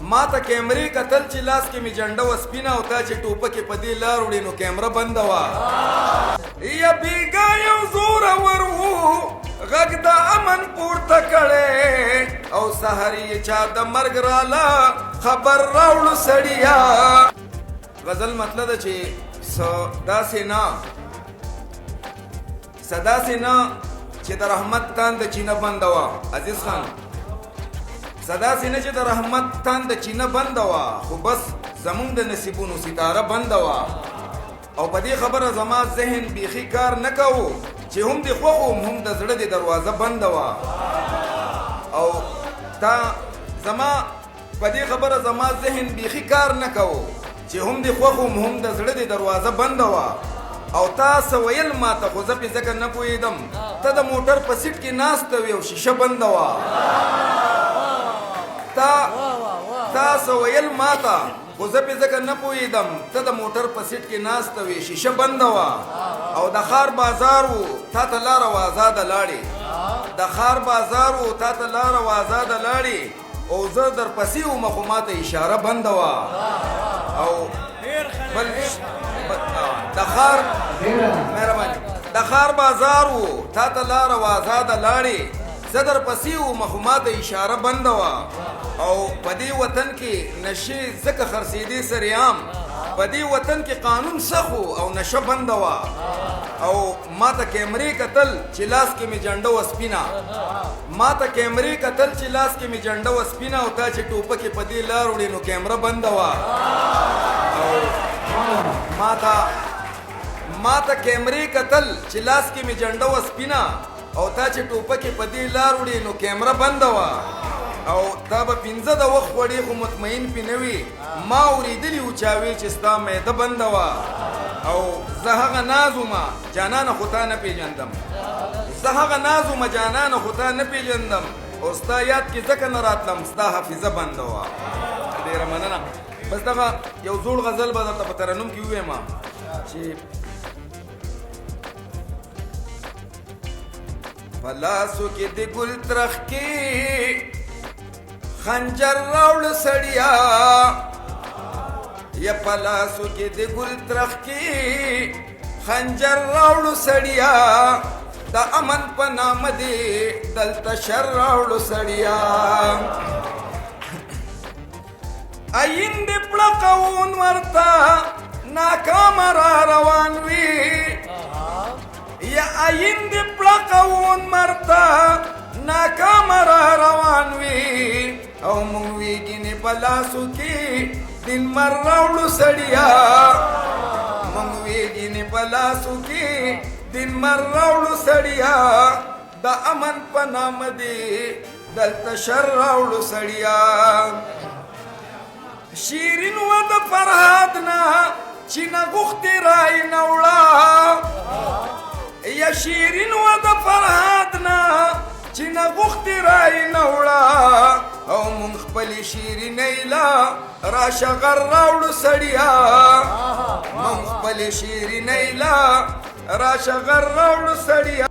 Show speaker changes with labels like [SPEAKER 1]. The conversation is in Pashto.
[SPEAKER 1] ما ته کیمرې کتل چې لاس کې مې جنډه و سپینه او تا چې ټوپکې په دې لار وړې نو کیمره بنده وه یا بیګا یو زورور و غږ د امن پورته کړی او سحر یې چا د مرګ راله خبر راوړو سړیا غزل مطلب ده چې داسې نه چې د رحمت تاند چینه بنده وه عزیز خان داسې نه چې د رحمت تاند چینه بنده وه خو بس زمونږ د نصیبونو ستاره بنده وه او په دې خبره زما ذهن بیخي کار نه کوو چې هم دې خوښ وم هم د زړه دې دروازه بنده وه او تا زما په دې خبره زما ذهن بیخي کار نه کوو چې هم دې خوښ وم هم د زړه دې دروازه بنده وه او تا څه ویل ماته خو زه پې ځکه نه پوهېدم ته د موټر په سیټ کې ناسته وې او شیشه بنده وه تا څه ویل ماته خو زه پې ځکه نه پوهېدم ته د موټر په سیټ کې ناسته وې شیشه بنده وه او د ښار بازار و تا ته لاره و ازاده لاړې د ښار بازار و تا ته لاره و ازاده لاړې او زه درپسې ومه خو ماته اشاره بنده وه او بل د ښار مهرباني د ښار بازار و تا ته لاره و ازاده لاړې زه درپسې ومه خو ماته اشاره بنده وه او په دې وطن کې نشې ځکه خرڅېدې سریام په دې وطن کې قانون سخت او نشه بنده وه او ما ته کیمرې کتل چې لاس کې مې جنډه وه سپینه ما ته کیمرې کتل چې لاس کې مې جنډه وه سپینه او تا چې ټوپکې په دې لار وړې نو کیمره بنده وه او ما ته کیمرې کتل چې لاس کې مې جنډه وه سپینه او تا چې ټوپکې په دې لار وړې نو کیمره بنده وه او تا به پنځه د وخت وړې خو مطمئن پې نه وي ما اورېدلي و چا وی چې ستا معده بنده وه او زه هغه ناز ومه جانانه خو تا نه پېژندم زه هغه ناز ومه جانانه خو تا نه پېژندم او ستا یاد کې ځکه نه راتلم ستا حافظه بنده وه ډېره مننه بس دغه یو زوړ غزل به درته په ترنم کې ووایم چې په لاسو کې د ګل ترخ کې خنجر راوړ سړیا یا په لاسو کې د ګل ترخ کې خنجر راوړ سړیا د امن په نام دې دلته شر راوړ سړیا آیند پړقون ورته ناکام را روان وي یا آیند پړقون مرته ناکام را روان وي او مونږ ویګینې په لاسو کې دین مر راوړو سړیا مونږ ویګینې په لاسو کې دین مر راوړو سړیا د امن په نام دې دلته شر راوړو سړیا شیرین و د فرهاد نه چې نه غوښتې رای نه وړه یا شیرین و د فرهاد نه چې نه غوښتې رای نه وړه او مونږ خپلې شیرینۍ له راشه غر راوړو سړیا مونږ خپلې شیرینۍ له راشه غر راوړو سړیا